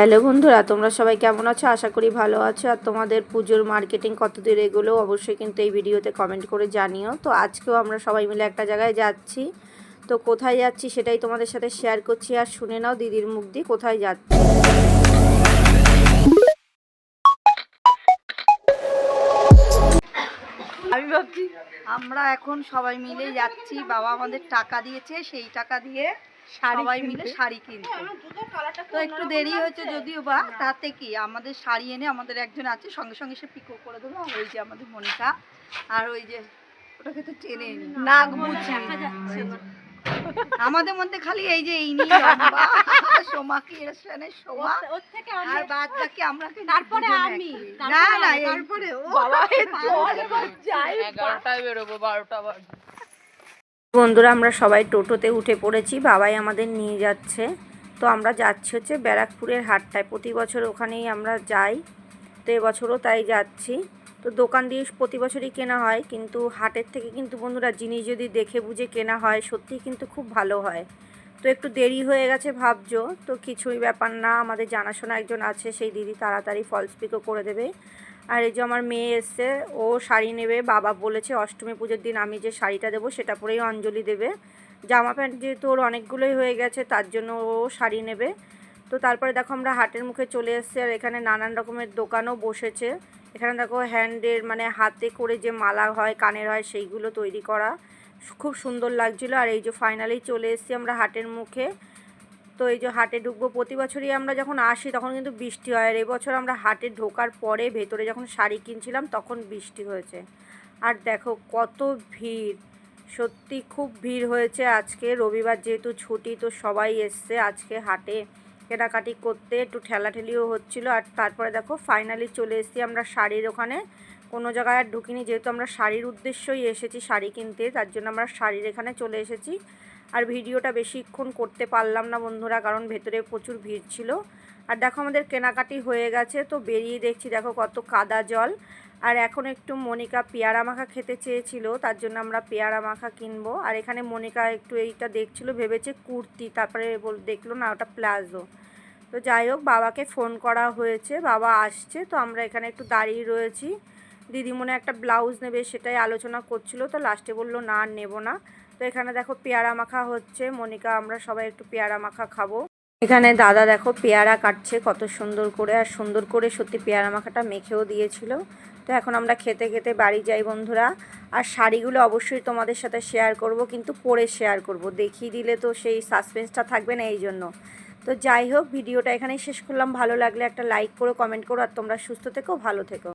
Hello বন্ধুরা, তোমরা সবাই কেমন আছো? আশা করি ভালো আছো। আর তোমাদের পুজোর মার্কেটিং কতদূর এগুলো অবশ্যই কিন্তু এই ভিডিওতে কমেন্ট করে জানিও। তো আজকেও আমরা সবাই মিলে একটা জায়গায় যাচ্ছি। তো কোথায় যাচ্ছি সেটাই তোমাদের সাথে শেয়ার করছি, আর শুনে নাও দিদির মুখ দিয়ে কোথায় যাচ্ছি। আমি ভাবছি আমরা এখন সবাই মিলে যাচ্ছি, বাবা আমাদের টাকা দিয়েছে, সেই টাকা দিয়ে সবাই মিলে শাড়ি কিনতে। তো একটু দেরি হয়েছে যদিও বা, তাতে কি আমাদের শাড়ি এনে আমাদের একজন আছে সঙ্গে সঙ্গে সে পিকো করে দেবো। আর ওই যে আমাদের মনিকা, আর ওই যে ওটাকে তো টেনে নাক বুঝি আমাদের মধ্যে খালি এই যে এই নিয়ে সোমা কি এসে সোমা আর বাদ বাকি আমরা তারপরে আমি না না তারপরে ও বাবা যাই 11টায় বেরোবো 12টা বাজে। বন্ধুরা, আমরা সবাই টোটোতে উঠে পড়েছি, বাবাই আমাদের নিয়ে যাচ্ছে। তো আমরা যাচ্ছি হচ্ছে ব্যারাকপুরের হাটটায়, প্রতি বছর ওখানেই আমরা যাই। তো এবছরও তাই যাচ্ছি। তো দোকান দিয়ে প্রতি বছরই কেনা হয়, কিন্তু হাটের থেকে কিন্তু বন্ধুরা জিনিস যদি দেখে বুঝে কেনা হয় সত্যিই কিন্তু খুব ভালো হয়। তো একটু দেরি হয়ে গেছে ভাবছো, তো কিছুই ব্যাপার না, আমাদের জানাশোনা একজন আছে, সেই দিদি তাড়াতাড়ি ফলস পিকও করে দেবে। আর এই যে আমার মেয়ে এসছে, ও শাড়ি নেবে। বাবা বলেছে অষ্টমী পুজোর দিন আমি যে শাড়িটা দেবো সেটা পরেই অঞ্জলি দেবে। জামা প্যান্ট যেহেতু ওর অনেকগুলোই হয়ে গেছে তার জন্য ও শাড়ি নেবে। তো তারপরে দেখো আমরা হাটের মুখে চলে এসেছি, আর এখানে নানান রকমের দোকানও বসেছে। এখানে দেখো হ্যান্ডের মানে হাতে করে যে মালা হয়, কানের হয়, সেইগুলো তৈরি করা, খুব সুন্দর লাগছিলো। আর এই যে ফাইনালি চলে এসেছি আমরা হাটের মুখে। তো এই যে হাটে ঢুকবো, প্রতি বছরই আমরা যখন আসি তখন কিন্তু বৃষ্টি হয়, আর এবছর আমরা হাটে ঢোকার পরে ভেতরে যখন শাড়ি কিনছিলাম তখন বৃষ্টি হয়েছে। আর দেখো কত ভিড়, সত্যি খুব ভিড় হয়েছে। আজকে রবিবার যেহেতু ছুটি, তো সবাই এসছে আজকে হাটে কেনাকাটি করতে, একটু ঠেলাঠেলিও হচ্ছিলো। আর তারপরে দেখো ফাইনালি চলে এসেছি আমরা শাড়ির ওখানে। কোনো জায়গায় আর ঢুকিনি, যেহেতু আমরা শাড়ির উদ্দেশ্যই এসেছি শাড়ি কিনতে, তার জন্য আমরা শাড়ির এখানে চলে এসেছি। আর ভিডিওটা বেশিক্ষণ করতে পারলাম না বন্ধুরা, কারণ ভেতরে প্রচুর ভিড় ছিল। আর দেখো আমাদের কেনাকাটি হয়ে গেছে, তো বেরিয়ে দেখছি দেখো কত কাদা জল। আর এখন একটু মনিকা পেয়ারা মাখা খেতে চেয়েছিল, তার জন্য আমরা পেয়ারা মাখা কিনবো। আর এখানে মনিকা একটু এইটা দেখছিল, ভেবেছে কুর্তি, তারপরে দেখলো না ওটা প্লাজো। তো যাই হোক, বাবাকে ফোন করা হয়েছে, বাবা আসছে। তো আমরা এখানে একটু দাঁড়িয়ে রয়েছি, দিদিমণি একটা ব্লাউজ নেবে সেটাই আলোচনা করছিল, তো লাস্টে বললো না আর নেবো না। তো এখানে দেখো পেয়ারা মাখা হচ্ছে, মনিকা আমরা সবাই একটু পেয়ারা মাখা খাবো। এখানে দাদা দেখো পেয়ারা কাটছে কত সুন্দর করে, আর সুন্দর করে সত্যি পেয়ারা মাখাটা মেখেও দিয়েছিল। তো এখন আমরা খেতে খেতে বাড়ি যাই বন্ধুরা। আর শাড়িগুলো অবশ্যই তোমাদের সাথে শেয়ার করব, কিন্তু পরে শেয়ার করব, দেখিয়ে দিলে তো সেই সাসপেন্সটা থাকবে না, এই জন্য। তো যাই হোক, ভিডিওটা এখানেই শেষ করলাম। ভালো লাগলে একটা লাইক করো, কমেন্ট করো, আর তোমরা সুস্থ থেকো, ভালো থেকো।